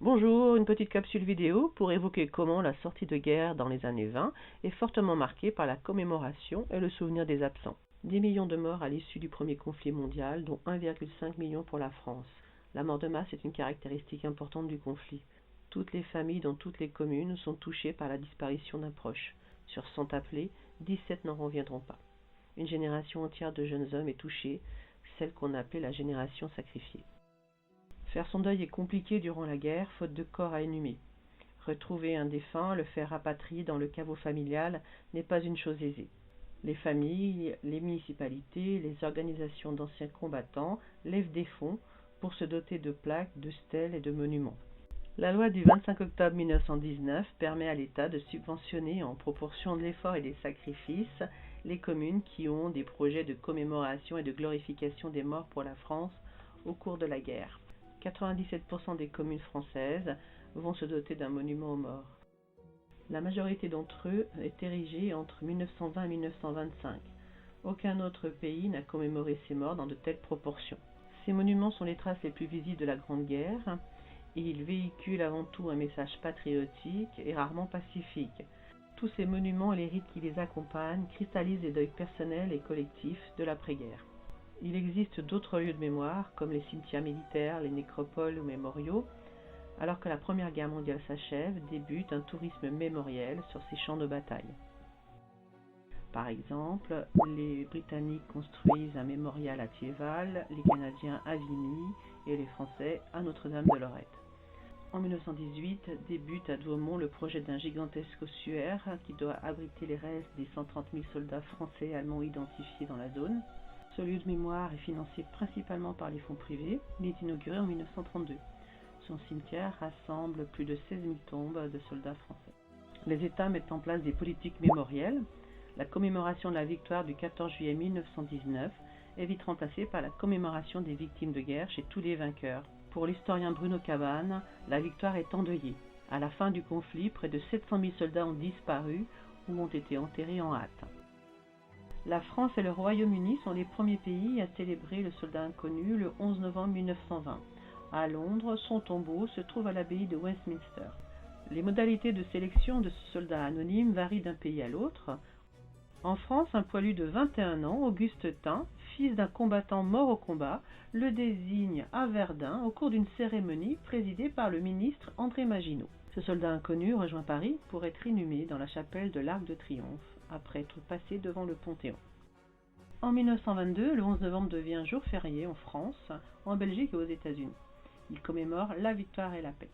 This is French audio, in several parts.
Bonjour, une petite capsule vidéo pour évoquer comment la sortie de guerre dans les années 20 est fortement marquée par la commémoration et le souvenir des absents. 10 millions de morts à l'issue du premier conflit mondial, dont 1,5 million pour la France. La mort de masse est une caractéristique importante du conflit. Toutes les familles dans toutes les communes sont touchées par la disparition d'un proche. Sur 100 appelés, 17 n'en reviendront pas. Une génération entière de jeunes hommes est touchée, celle qu'on appelait la génération sacrifiée. Faire son deuil est compliqué durant la guerre, faute de corps à inhumer. Retrouver un défunt, le faire rapatrier dans le caveau familial n'est pas une chose aisée. Les familles, les municipalités, les organisations d'anciens combattants lèvent des fonds pour se doter de plaques, de stèles et de monuments. La loi du 25 octobre 1919 permet à l'État de subventionner en proportion de l'effort et des sacrifices les communes qui ont des projets de commémoration et de glorification des morts pour la France au cours de la guerre. 97% des communes françaises vont se doter d'un monument aux morts. La majorité d'entre eux est érigée entre 1920 et 1925. Aucun autre pays n'a commémoré ces morts dans de telles proportions. Ces monuments sont les traces les plus visibles de la Grande Guerre et ils véhiculent avant tout un message patriotique et rarement pacifique. Tous ces monuments et les rites qui les accompagnent cristallisent les deuils personnels et collectifs de l'après-guerre. Il existe d'autres lieux de mémoire, comme les cimetières militaires, les nécropoles ou mémoriaux. Alors que la Première Guerre mondiale s'achève, débute un tourisme mémoriel sur ces champs de bataille. Par exemple, les Britanniques construisent un mémorial à Thiéval, les Canadiens à Vimy et les Français à Notre-Dame-de-Lorette. En 1918, débute à Douaumont le projet d'un gigantesque ossuaire qui doit abriter les restes des 130 000 soldats français et allemands identifiés dans la zone. Ce lieu de mémoire est financé principalement par les fonds privés. Il est inauguré en 1932. Son cimetière rassemble plus de 16 000 tombes de soldats français. Les États mettent en place des politiques mémorielles. La commémoration de la victoire du 14 juillet 1919 est vite remplacée par la commémoration des victimes de guerre chez tous les vainqueurs. Pour l'historien Bruno Cabane, la victoire est endeuillée. À la fin du conflit, près de 700 000 soldats ont disparu ou ont été enterrés en hâte. La France et le Royaume-Uni sont les premiers pays à célébrer le soldat inconnu le 11 novembre 1920. À Londres, son tombeau se trouve à l'abbaye de Westminster. Les modalités de sélection de ce soldat anonyme varient d'un pays à l'autre. En France, un poilu de 21 ans, Auguste Tin, fils d'un combattant mort au combat, le désigne à Verdun au cours d'une cérémonie présidée par le ministre André Maginot. Ce soldat inconnu rejoint Paris pour être inhumé dans la chapelle de l'Arc de Triomphe, après être passé devant le Panthéon. En 1922, le 11 novembre devient un jour férié en France, en Belgique et aux États-Unis. Il commémore la victoire et la paix.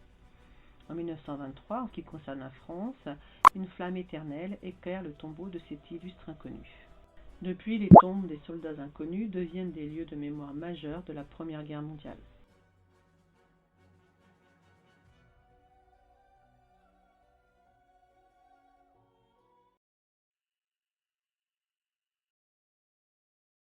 En 1923, en ce qui concerne la France, une flamme éternelle éclaire le tombeau de cet illustre inconnu. Depuis, les tombes des soldats inconnus deviennent des lieux de mémoire majeurs de la Première Guerre mondiale.